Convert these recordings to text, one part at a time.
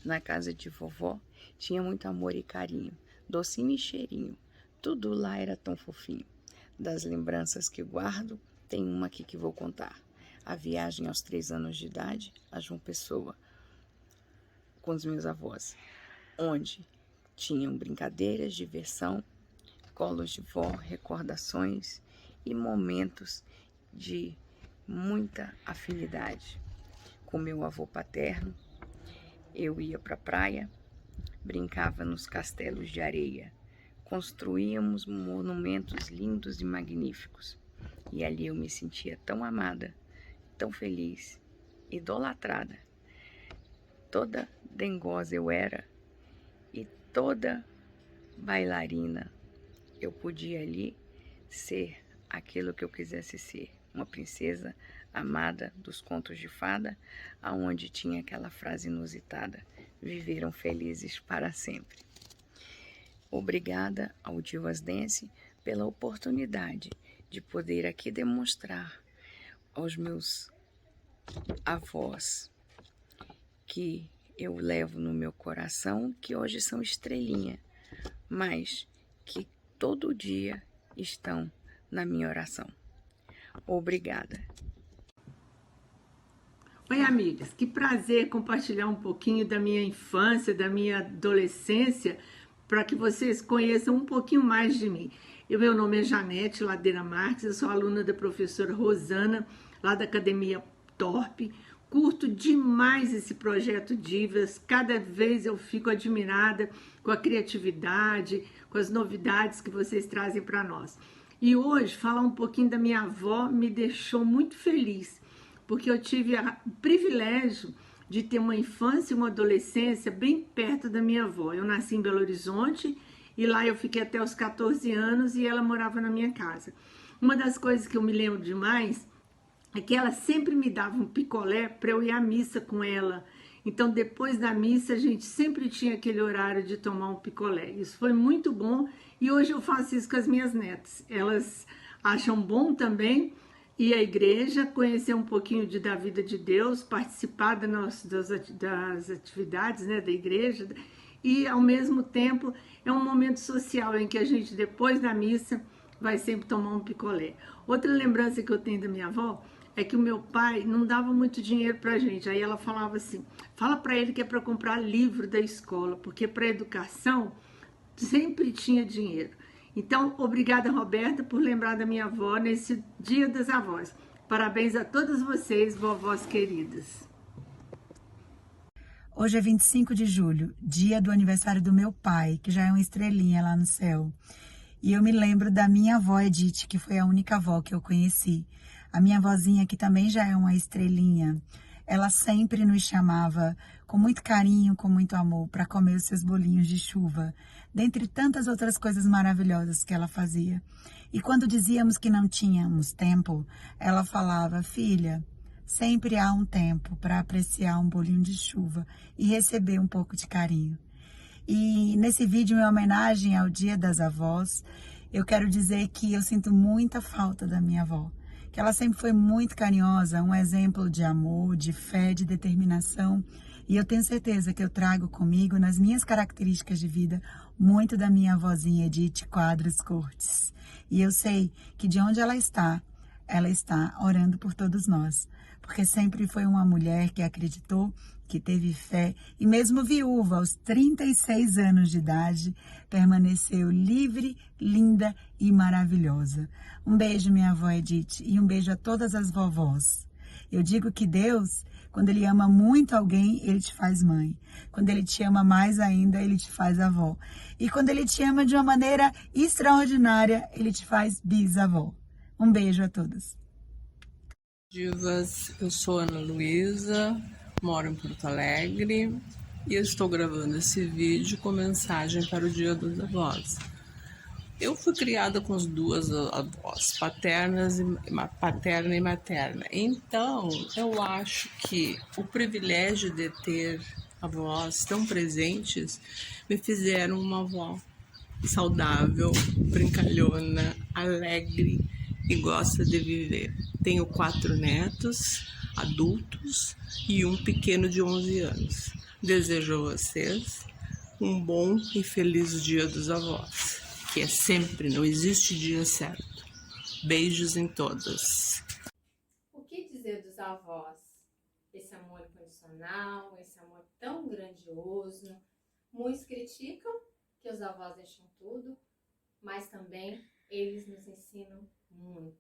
Na casa de vovó tinha muito amor e carinho, docinho e cheirinho. Tudo lá era tão fofinho. Das lembranças que guardo, tem uma aqui que vou contar. A viagem aos 3 anos de idade a João Pessoa com os meus avós, onde tinham brincadeiras, diversão, colos de vó, recordações e momentos de muita afinidade. Com meu avô paterno, eu ia para a praia, brincava nos castelos de areia, construíamos monumentos lindos e magníficos. E ali eu me sentia tão amada, tão feliz, idolatrada. Toda dengosa eu era e toda bailarina. Eu podia ali ser aquilo que eu quisesse ser, uma princesa amada dos contos de fada, aonde tinha aquela frase inusitada: viveram felizes para sempre. Obrigada ao Divas Dance pela oportunidade de poder aqui demonstrar aos meus avós que eu levo no meu coração, que hoje são estrelinha, mas que todo dia estão na minha oração. Obrigada. Oi, amigas, que prazer compartilhar um pouquinho da minha infância, da minha adolescência, para que vocês conheçam um pouquinho mais de mim. Meu nome é Janete Ladeira Marques, eu sou aluna da professora Rosana, lá da Academia Torp. Curto demais esse projeto Divas, cada vez eu fico admirada com a criatividade, com as novidades que vocês trazem para nós. E hoje, falar um pouquinho da minha avó me deixou muito feliz, porque eu tive o privilégio de ter uma infância e uma adolescência bem perto da minha avó. Eu nasci em Belo Horizonte e lá eu fiquei até os 14 anos e ela morava na minha casa. Uma das coisas que eu me lembro demais é que ela sempre me dava um picolé para eu ir à missa com ela. Então, depois da missa, a gente sempre tinha aquele horário de tomar um picolé. Isso foi muito bom e hoje eu faço isso com as minhas netas. Elas acham bom também ir à igreja, conhecer um pouquinho da vida de Deus, participar das atividades, né, da igreja. E, ao mesmo tempo, é um momento social em que a gente, depois da missa, vai sempre tomar um picolé. Outra lembrança que eu tenho da minha avó é que o meu pai não dava muito dinheiro pra gente. Aí ela falava assim, fala pra ele que é pra comprar livro da escola, porque pra educação sempre tinha dinheiro. Então, obrigada, Roberta, por lembrar da minha avó nesse Dia das Avós. Parabéns a todas vocês, vovós queridas. Hoje é 25 de julho, dia do aniversário do meu pai, que já é uma estrelinha lá no céu. E eu me lembro da minha avó Edith, que foi a única avó que eu conheci. A minha avózinha, que também já é uma estrelinha, ela sempre nos chamava com muito carinho, com muito amor, para comer os seus bolinhos de chuva, dentre tantas outras coisas maravilhosas que ela fazia. E quando dizíamos que não tínhamos tempo, ela falava, filha, sempre há um tempo para apreciar um bolinho de chuva e receber um pouco de carinho. E nesse vídeo, em homenagem ao Dia das Avós, eu quero dizer que eu sinto muita falta da minha avó, que ela sempre foi muito carinhosa, um exemplo de amor, de fé, de determinação. E eu tenho certeza que eu trago comigo, nas minhas características de vida, muito da minha avózinha Edith Quadros Cortes. E eu sei que de onde ela está orando por todos nós, porque sempre foi uma mulher que acreditou, que teve fé e mesmo viúva aos 36 anos de idade, permaneceu livre, linda e maravilhosa. Um beijo, minha avó Edith, e um beijo a todas as vovós. Eu digo que Deus, quando Ele ama muito alguém, Ele te faz mãe. Quando Ele te ama mais ainda, Ele te faz avó. E quando Ele te ama de uma maneira extraordinária, Ele te faz bisavó. Um beijo a todas. Divas, eu sou Ana Luísa, moro em Porto Alegre e eu estou gravando esse vídeo com mensagem para o Dia dos Avós. Eu fui criada com as duas avós, paterna e materna. Então, eu acho que o privilégio de ter avós tão presentes me fizeram uma avó saudável, brincalhona, alegre e gosta de viver. Tenho 4 netos, adultos e um pequeno de 11 anos. Desejo a vocês um bom e feliz Dia dos Avós, que é sempre, não existe dia certo. Beijos em todas. O que dizer dos avós? Esse amor incondicional, esse amor tão grandioso. Muitos criticam que os avós deixam tudo, mas também eles nos ensinam muito.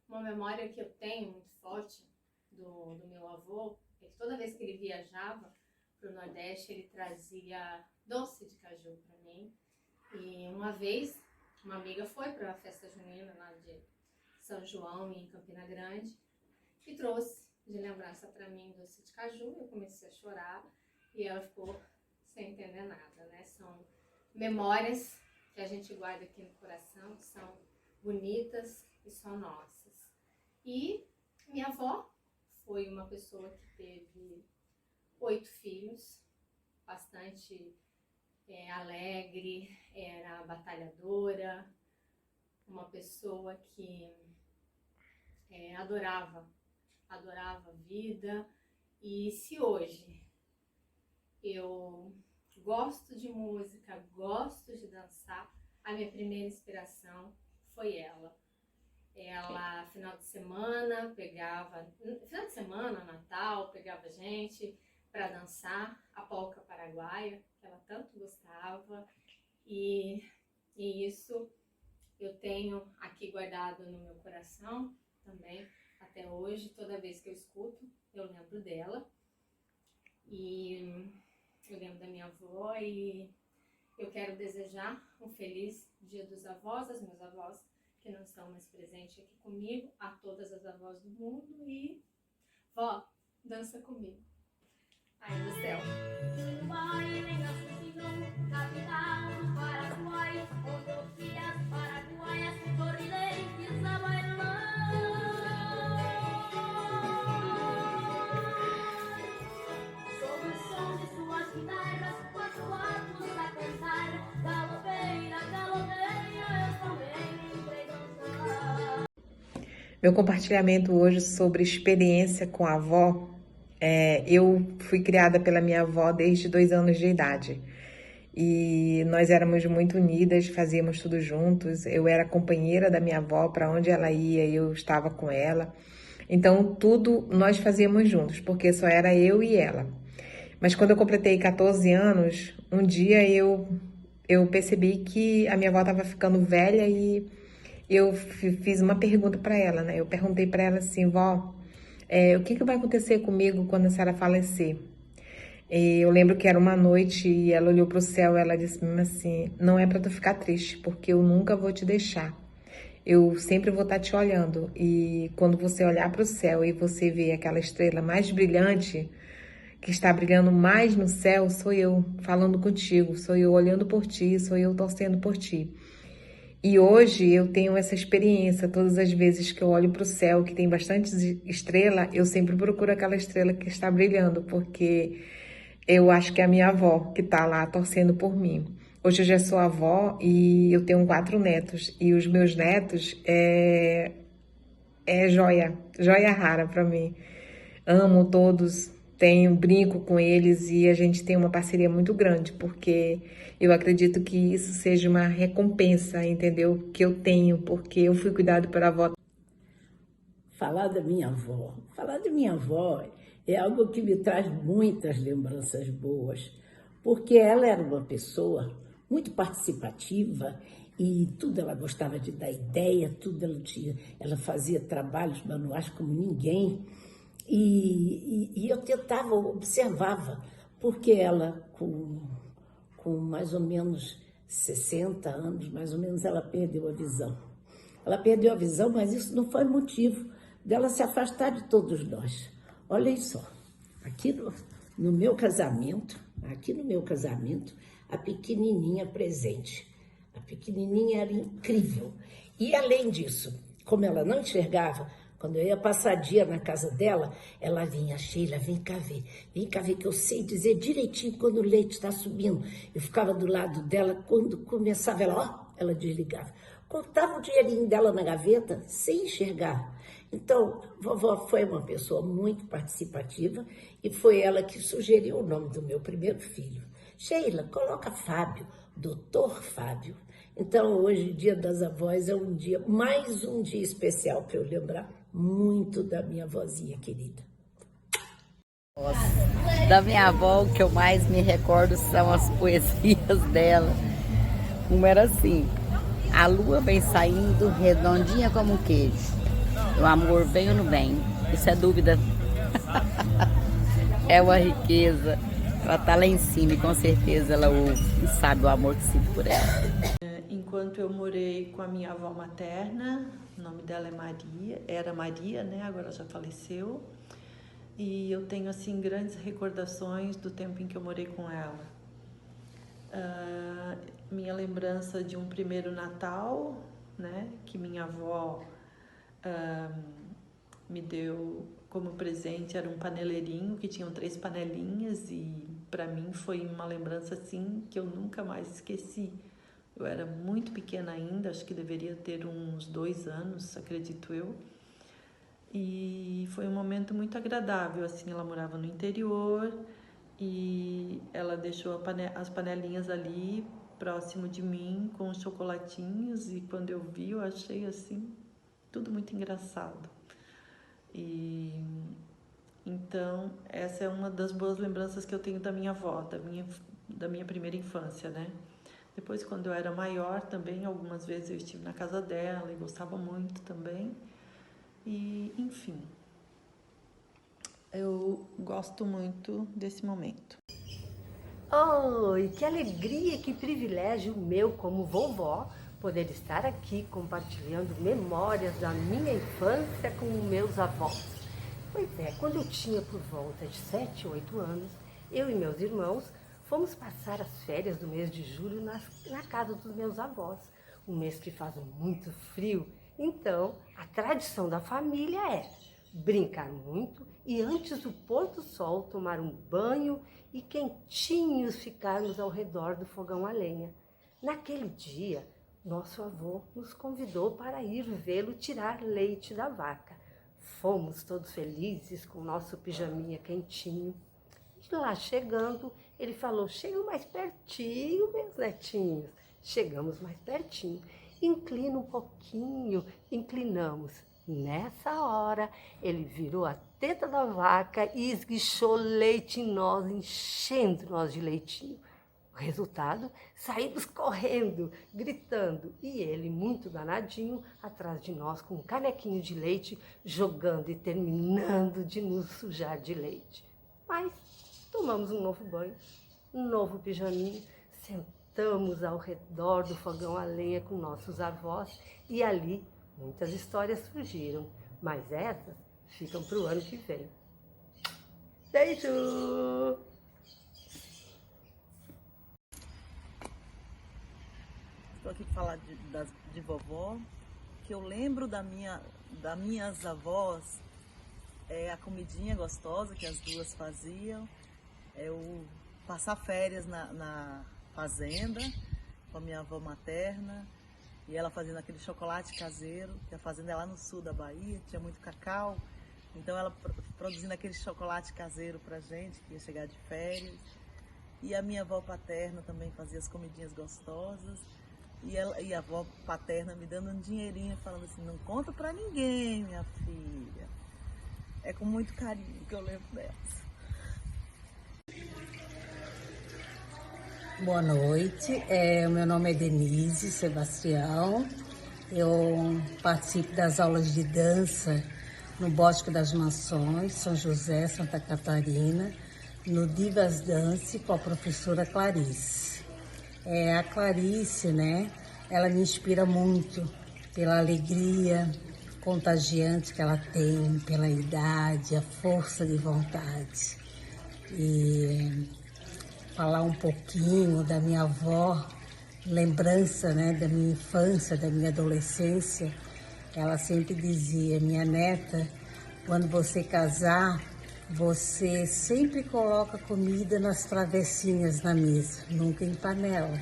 Uma memória que eu tenho muito forte do meu avô é que toda vez que ele viajava para o Nordeste, ele trazia doce de caju para mim. E uma vez, uma amiga foi para a festa junina lá de São João, em Campina Grande, e trouxe de lembrança para mim doce de caju. Eu comecei a chorar e ela ficou sem entender nada, né? São memórias que a gente guarda aqui no coração, que são bonitas e são nossas. E minha avó foi uma pessoa que teve 8 filhos, bastante alegre, era batalhadora, uma pessoa que adorava a vida. E se hoje eu gosto de música, gosto de dançar, a minha primeira inspiração foi ela. Ela, final de semana, Natal, pegava gente para dançar a polca paraguaia, que ela tanto gostava, e isso eu tenho aqui guardado no meu coração também, até hoje. Toda vez que eu escuto, eu lembro dela, e eu lembro da minha avó, e eu quero desejar um feliz Dia dos Avós, aos meus avós que não estão mais presentes aqui comigo, a todas as avós do mundo, e vó, dança comigo. Aí no céu. Meu compartilhamento hoje sobre experiência com a avó. Eu fui criada pela minha avó desde 2 anos de idade. E nós éramos muito unidas, fazíamos tudo juntos. Eu era companheira da minha avó, para onde ela ia, eu estava com ela. Então, tudo nós fazíamos juntos, porque só era eu e ela. Mas quando eu completei 14 anos, um dia eu percebi que a minha avó estava ficando velha e eu fiz uma pergunta para ela, né? Eu perguntei para ela assim: vó, o que vai acontecer comigo quando a senhora falecer? Eu lembro que era uma noite e ela olhou para o céu e ela disse assim: não é para tu ficar triste, porque eu nunca vou te deixar. Eu sempre vou estar te olhando, e quando você olhar para o céu e você ver aquela estrela mais brilhante, que está brilhando mais no céu, sou eu falando contigo, sou eu olhando por ti, sou eu torcendo por ti. E hoje eu tenho essa experiência. Todas as vezes que eu olho para o céu, que tem bastante estrela, eu sempre procuro aquela estrela que está brilhando, porque eu acho que é a minha avó que está lá torcendo por mim. Hoje eu já sou avó e eu tenho 4 netos, e os meus netos é joia rara para mim. Amo todos, brinco com eles, e a gente tem uma parceria muito grande, porque eu acredito que isso seja uma recompensa, entendeu? Que eu tenho, porque eu fui cuidado pela avó. Falar da minha avó é algo que me traz muitas lembranças boas, porque ela era uma pessoa muito participativa e tudo ela gostava de dar ideia, tudo ela fazia trabalhos manuais como ninguém. E eu observava, porque ela, com mais ou menos 60 anos, mais ou menos, ela perdeu a visão. Ela perdeu a visão, mas isso não foi motivo dela se afastar de todos nós. Olhem só, aqui no meu casamento, a pequenininha presente. A pequenininha era incrível. E além disso, como ela não enxergava, quando eu ia passar dia na casa dela, ela vinha: Sheila, vem cá ver que eu sei dizer direitinho quando o leite está subindo. Eu ficava do lado dela, quando começava ela desligava. Contava o dinheirinho dela na gaveta sem enxergar. Então, vovó foi uma pessoa muito participativa e foi ela que sugeriu o nome do meu primeiro filho. Sheila, coloca Fábio, Doutor Fábio. Então, hoje, Dia das Avós, é mais um dia especial para eu lembrar muito da minha vozinha querida. Da minha avó, o que eu mais me recordo são as poesias dela. Uma era assim: a lua vem saindo redondinha como um queijo. O amor vem ou não vem? Isso é dúvida. É uma riqueza. Ela tá lá em cima e com certeza ela ouve e sabe o amor que sinto por ela. Enquanto eu morei com a minha avó materna, o nome dela é Maria, era Maria, né? Agora já faleceu. E eu tenho, assim, grandes recordações do tempo em que eu morei com ela. Minha lembrança de um primeiro Natal, né? Que minha avó me deu como presente, era um paneleirinho que tinham 3 panelinhas e para mim foi uma lembrança assim que eu nunca mais esqueci. Eu era muito pequena ainda, acho que deveria ter uns 2 anos, acredito eu. E foi um momento muito agradável, assim, ela morava no interior e ela deixou as panelinhas ali próximo de mim com os chocolatinhos e quando eu vi eu achei assim tudo muito engraçado. E então essa é uma das boas lembranças que eu tenho da minha avó, da minha primeira infância, né? Depois, quando eu era maior também, algumas vezes eu estive na casa dela e gostava muito também. E, enfim, eu gosto muito desse momento. Oi, que alegria, que privilégio meu como vovó poder estar aqui compartilhando memórias da minha infância com meus avós. Pois é, quando eu tinha por volta de 7, 8 anos, eu e meus irmãos fomos passar as férias do mês de julho na casa dos meus avós, um mês que faz muito frio. Então, a tradição da família é brincar muito e antes do pôr do sol tomar um banho e quentinhos ficarmos ao redor do fogão a lenha. Naquele dia, nosso avô nos convidou para ir vê-lo tirar leite da vaca. Fomos todos felizes com nosso pijaminha quentinho. E lá chegando, ele falou: chega mais pertinho, meus netinhos. Chegamos mais pertinho. Inclina um pouquinho, inclinamos. Nessa hora, ele virou a teta da vaca e esguichou leite em nós, enchendo nós de leitinho. O resultado, saímos correndo, gritando, e ele, muito danadinho, atrás de nós com um canequinho de leite, jogando e terminando de nos sujar de leite. Mas tomamos um novo banho, um novo pijaminha, sentamos ao redor do fogão a lenha com nossos avós e ali muitas histórias surgiram, mas essas ficam para o ano que vem. Beijo! Estou aqui para falar de vovó, que eu lembro das minhas avós, a comidinha gostosa que as duas faziam, o passar férias na fazenda com a minha avó materna, e ela fazendo aquele chocolate caseiro, que a fazenda é lá no sul da Bahia, tinha muito cacau, então ela produzindo aquele chocolate caseiro pra gente, que ia chegar de férias. E a minha avó paterna também fazia as comidinhas gostosas, e a avó paterna me dando um dinheirinho, falando assim: não conta pra ninguém, minha filha. É com muito carinho que eu lembro delas. Boa noite, o meu nome é Denise Sebastião, eu participo das aulas de dança no Bosque das Nações, São José, Santa Catarina, no Divas Dance com a professora Clarice. A Clarice, né, ela me inspira muito pela alegria contagiante que ela tem, pela idade, a força de vontade. E falar um pouquinho da minha avó, lembrança, né, da minha infância, da minha adolescência. Ela sempre dizia: minha neta, quando você casar, você sempre coloca comida nas travessinhas na mesa, nunca em panela.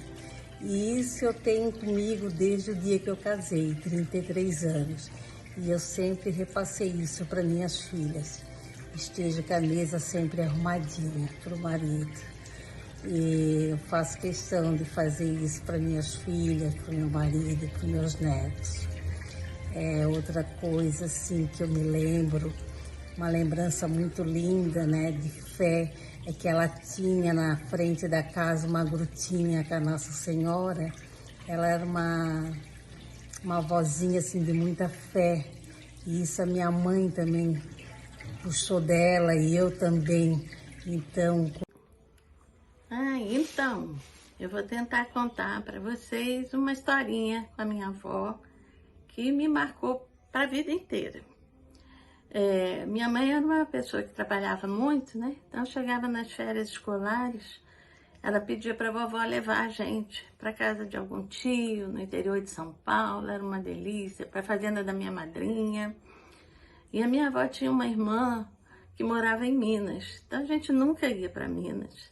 E isso eu tenho comigo desde o dia que eu casei, 33 anos. E eu sempre repassei isso para minhas filhas. Esteja com a mesa sempre arrumadinha para o marido. E eu faço questão de fazer isso para minhas filhas, para o meu marido, para os meus netos. Outra coisa assim que eu me lembro, uma lembrança muito linda, né, de fé, é que ela tinha na frente da casa uma grutinha com a Nossa Senhora. Ela era uma vozinha assim de muita fé. E isso a minha mãe também puxou dela e eu também. Então, eu vou tentar contar para vocês uma historinha com a minha avó que me marcou para a vida inteira. Minha mãe era uma pessoa que trabalhava muito, né? Então chegava nas férias escolares, ela pedia para a vovó levar a gente para casa de algum tio no interior de São Paulo, era uma delícia, para a fazenda da minha madrinha. E a minha avó tinha uma irmã que morava em Minas, então a gente nunca ia para Minas.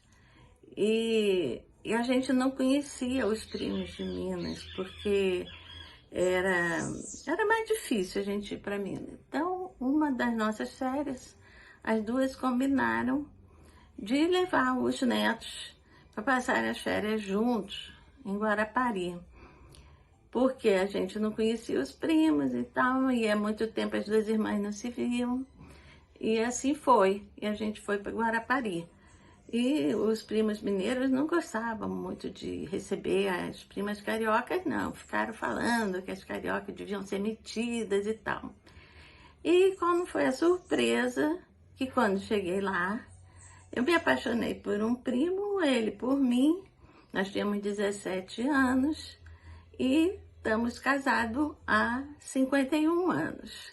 E a gente não conhecia os primos de Minas, porque era mais difícil a gente ir para Minas. Então, uma das nossas férias, as duas combinaram de levar os netos para passarem as férias juntos em Guarapari. Porque a gente não conhecia os primos e tal, e há muito tempo as duas irmãs não se viam. E assim foi, e a gente foi para Guarapari. E os primos mineiros não gostavam muito de receber as primas cariocas, não. Ficaram falando que as cariocas deviam ser metidas e tal. E como foi a surpresa, que quando cheguei lá, eu me apaixonei por um primo, ele por mim. Nós tínhamos 17 anos e estamos casados há 51 anos.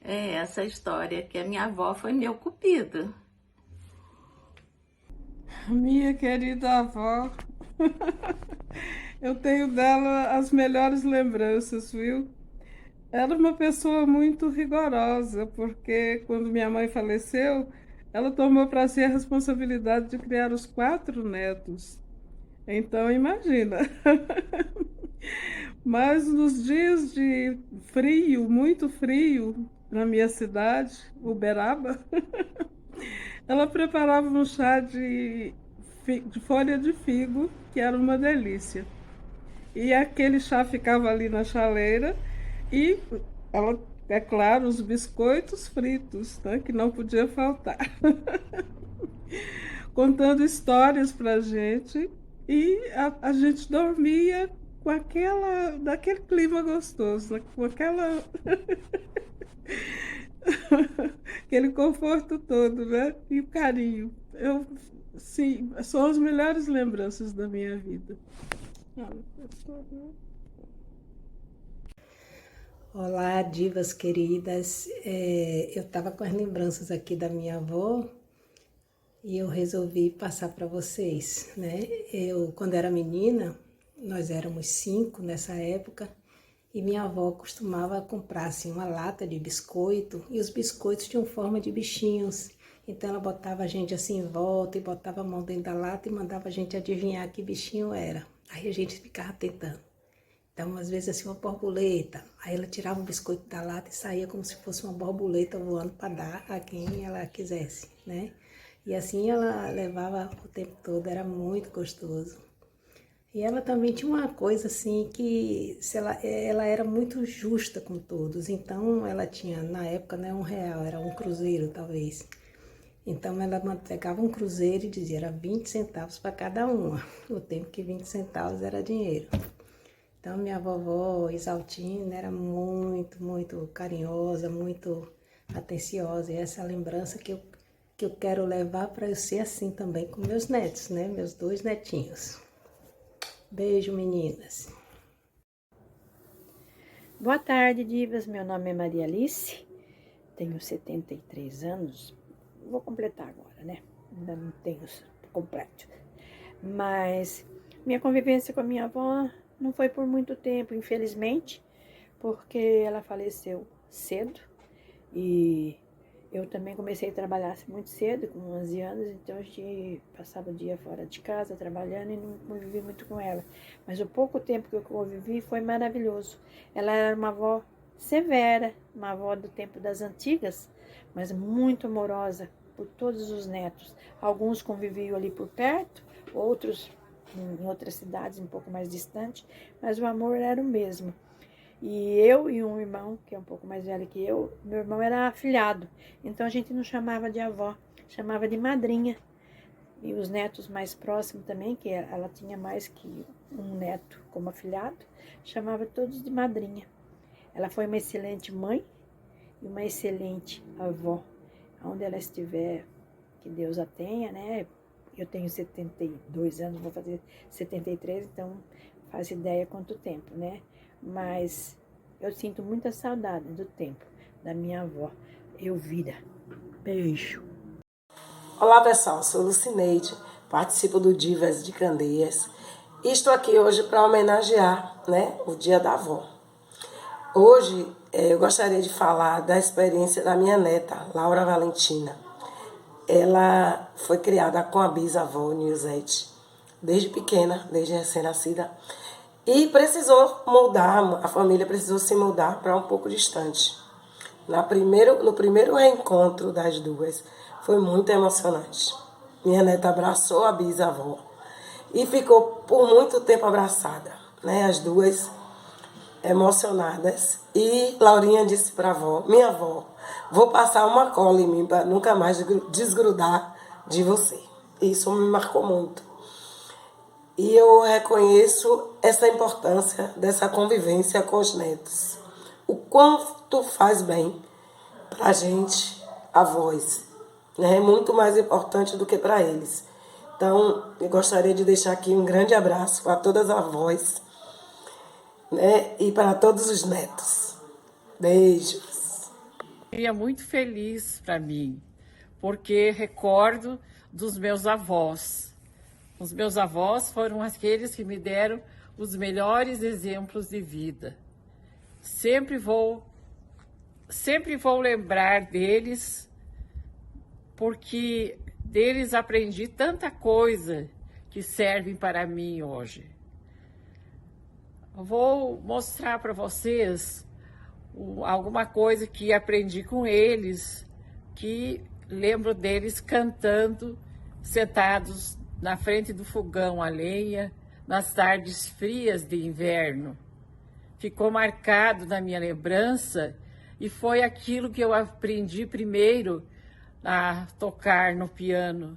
É essa história que a minha avó foi meu cupido. Minha querida avó, eu tenho dela as melhores lembranças, viu? Era uma pessoa muito rigorosa, porque quando minha mãe faleceu, ela tomou para si a responsabilidade de criar os 4 netos. Então, imagina. Mas nos dias de frio, muito frio, na minha cidade, Uberaba, ela preparava um chá de folha de figo, que era uma delícia. E aquele chá ficava ali na chaleira e ela, é claro, os biscoitos fritos, né, que não podia faltar. Contando histórias pra gente e a gente dormia com daquele clima gostoso, né, com aquele conforto todo, né? E o carinho. Sim, são as melhores lembranças da minha vida. Olá, divas queridas. Eu estava com as lembranças aqui da minha avó e eu resolvi passar para vocês, né? Quando era menina, nós éramos 5 nessa época, e minha avó costumava comprar assim, uma lata de biscoito, e os biscoitos tinham forma de bichinhos. Então ela botava a gente assim em volta e botava a mão dentro da lata e mandava a gente adivinhar que bichinho era. Aí a gente ficava tentando. Então, às vezes assim, uma borboleta. Aí ela tirava um biscoito da lata e saía como se fosse uma borboleta voando para dar a quem ela quisesse, né? E assim ela levava o tempo todo, era muito gostoso. E ela também tinha uma coisa assim que ela era muito justa com todos. Então ela tinha, na época, não é R$1, era um cruzeiro talvez. Então ela pegava um cruzeiro e dizia, era 20 centavos para cada uma. O tempo que 20 centavos era dinheiro. Então minha vovó Isaltina era muito, muito carinhosa, muito atenciosa. E essa é a lembrança que eu quero levar para eu ser assim também com meus netos, né? Meus 2 netinhos. Beijo, meninas. Boa tarde, divas. Meu nome é Maria Alice, tenho 73 anos. Vou completar agora, né? Ainda não tenho completo. Mas minha convivência com a minha avó não foi por muito tempo, infelizmente, porque ela faleceu cedo e eu também comecei a trabalhar muito cedo, com 11 anos, então a gente passava o dia fora de casa trabalhando e não convivi muito com ela. Mas o pouco tempo que eu convivi foi maravilhoso. Ela era uma avó severa, uma avó do tempo das antigas, mas muito amorosa por todos os netos. Alguns conviviam ali por perto, outros em outras cidades um pouco mais distantes, mas o amor era o mesmo. E eu e um irmão, que é um pouco mais velho que eu, meu irmão era afilhado, então a gente não chamava de avó, chamava de madrinha. E os netos mais próximos também, que ela tinha mais que um neto como afilhado, chamava todos de madrinha. Ela foi uma excelente mãe e uma excelente avó. Onde ela estiver, que Deus a tenha, né? Eu tenho 72 anos, vou fazer 73, então faz ideia quanto tempo, né? Mas eu sinto muita saudade do tempo da minha avó, Elvira. Beijo. Olá pessoal, sou Lucineide, participo do Divas de Candeias e estou aqui hoje para homenagear, né, o Dia da Avó. Hoje eu gostaria de falar da experiência da minha neta, Laura Valentina. Ela foi criada com a bisavó Nilzete, desde pequena, desde recém-nascida, e precisou mudar, a família precisou se mudar para um pouco distante. No primeiro reencontro das duas, foi muito emocionante. Minha neta abraçou a bisavó e ficou por muito tempo abraçada, né? As duas emocionadas. E Laurinha disse para a avó, minha avó, vou passar uma cola em mim para nunca mais desgrudar de você. Isso me marcou muito. E eu reconheço essa importância dessa convivência com os netos. O quanto faz bem para a gente, avós. É muito mais importante do que para eles. Então, eu gostaria de deixar aqui um grande abraço para todas as avós, né, e para todos os netos. Beijos. Um dia muito feliz para mim, porque recordo dos meus avós. Os meus avós foram aqueles que me deram os melhores exemplos de vida. Sempre vou lembrar deles, porque deles aprendi tanta coisa que servem para mim hoje. Vou mostrar para vocês alguma coisa que aprendi com eles, que lembro deles cantando, sentados na frente do fogão a lenha, nas tardes frias de inverno. Ficou marcado na minha lembrança e foi aquilo que eu aprendi primeiro a tocar no piano.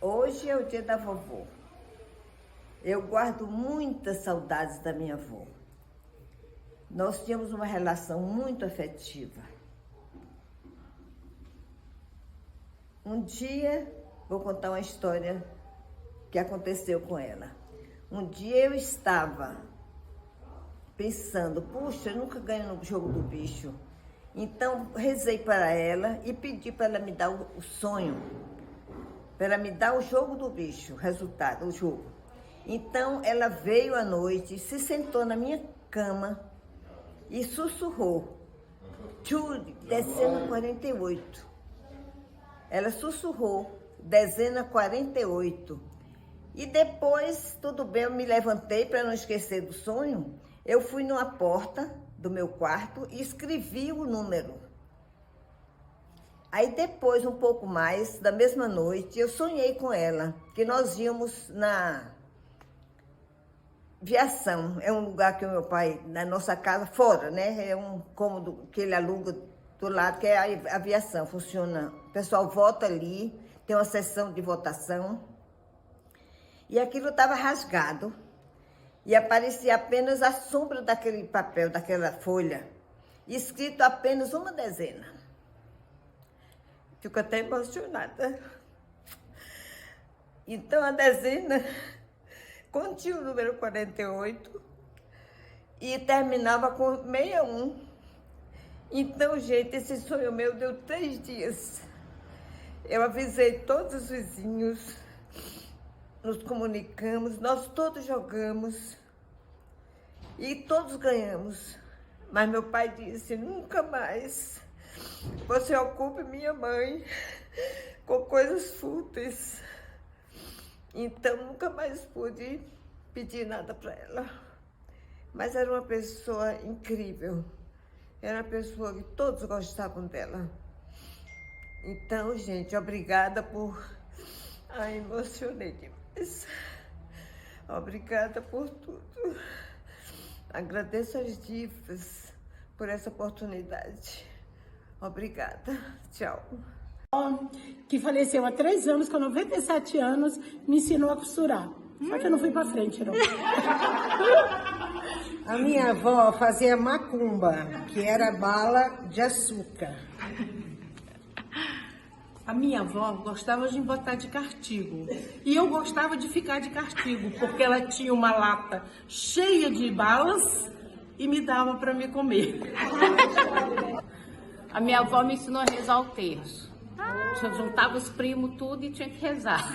Hoje é o dia da vovó. Eu guardo muitas saudades da minha avó. Nós tínhamos uma relação muito afetiva. Um dia, vou contar uma história que aconteceu com ela. Um dia eu estava pensando, puxa, eu nunca ganho no jogo do bicho. Então, rezei para ela e pedi para ela me dar o sonho, para ela me dar o jogo do bicho, o resultado, o jogo. Então, ela veio à noite, se sentou na minha cama e sussurrou. Tchuri, dezena 48. Ela sussurrou, dezena 48. E depois, tudo bem, eu me levantei para não esquecer do sonho. Eu fui numa porta do meu quarto e escrevi o número. Aí depois, um pouco mais, da mesma noite, eu sonhei com ela, que nós íamos na Viação. É um lugar que o meu pai, na nossa casa, fora, né? É um cômodo que ele aluga do lado, que é a Aviação, funciona. O pessoal vota ali, tem uma sessão de votação. E aquilo estava rasgado. E aparecia apenas a sombra daquele papel, daquela folha, escrito apenas uma dezena. Fico até emocionada. Então, a dezena continha o número 48 e terminava com 61. Então, gente, esse sonho meu deu 3 dias. Eu avisei todos os vizinhos, nos comunicamos, nós todos jogamos e todos ganhamos. Mas meu pai disse, nunca mais você ocupe minha mãe com coisas fúteis. Então, nunca mais pude pedir nada para ela. Mas era uma pessoa incrível. Era uma pessoa que todos gostavam dela. Então, gente, obrigada por... Ai, emocionei demais. Obrigada por tudo. Agradeço às divas por essa oportunidade. Obrigada. Tchau. Que faleceu há 3 anos, com 97 anos, me ensinou a costurar. Só que eu não fui pra frente, não. A minha avó fazia macumba, que era bala de açúcar. A minha avó gostava de botar de castigo. E eu gostava de ficar de castigo, porque ela tinha uma lata cheia de balas e me dava para me comer. A minha avó me ensinou a rezar o terço. Eu juntava os primos tudo e tinha que rezar.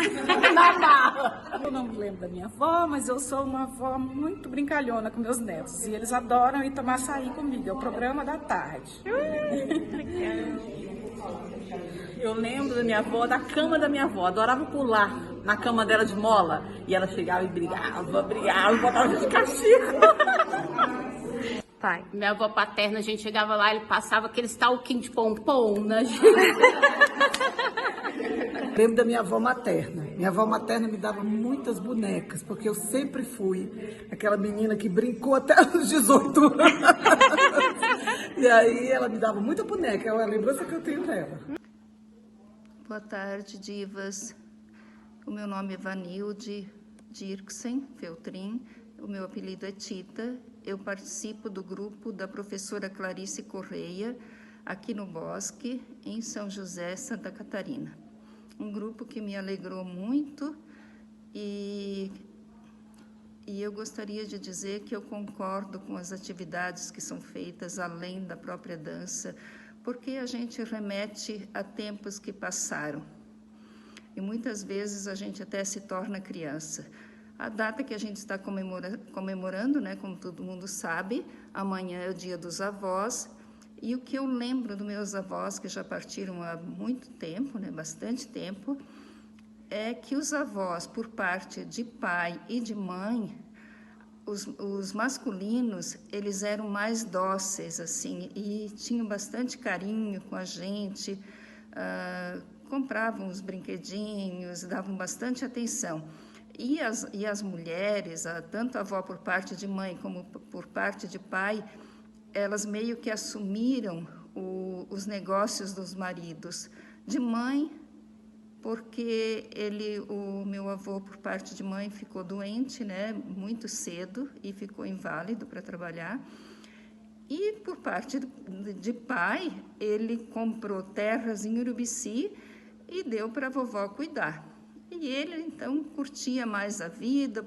Eu não me lembro da minha avó, mas eu sou uma avó muito brincalhona com meus netos. E eles adoram ir tomar açaí comigo. É o programa da tarde. Eu lembro da minha avó, da cama da minha avó. Adorava pular na cama dela de mola. E ela chegava e brigava, botava de castigo. Pai. Minha avó paterna, a gente chegava lá, ele passava aqueles talquinhos de pompom na gente. Lembro da minha avó materna. Minha avó materna me dava muitas bonecas, porque eu sempre fui aquela menina que brincou até os 18 anos. E aí ela me dava muita boneca, é uma lembrança que eu tenho dela. Boa tarde, divas. O meu nome é Vanilde Dirksen Feltrin. O meu apelido é Tita. Eu participo do grupo da professora Clarice Correia, aqui no Bosque, em São José, Santa Catarina. Um grupo que me alegrou muito e eu gostaria de dizer que eu concordo com as atividades que são feitas além da própria dança, porque a gente remete a tempos que passaram. E muitas vezes a gente até se torna criança. A data que a gente está comemorando, né, como todo mundo sabe, amanhã é o Dia dos Avós, e o que eu lembro dos meus avós, que já partiram há muito tempo, né, bastante tempo, é que os avós, por parte de pai e de mãe, os masculinos, eles eram mais dóceis, assim, e tinham bastante carinho com a gente, compravam os brinquedinhos, davam bastante atenção. E as mulheres, tanto a avó por parte de mãe como por parte de pai, elas meio que assumiram os negócios dos maridos. De mãe, porque o meu avô, por parte de mãe, ficou doente, né, muito cedo e ficou inválido para trabalhar. E por parte de pai, ele comprou terras em Urubici e deu para a vovó cuidar. E ele, então, curtia mais a vida,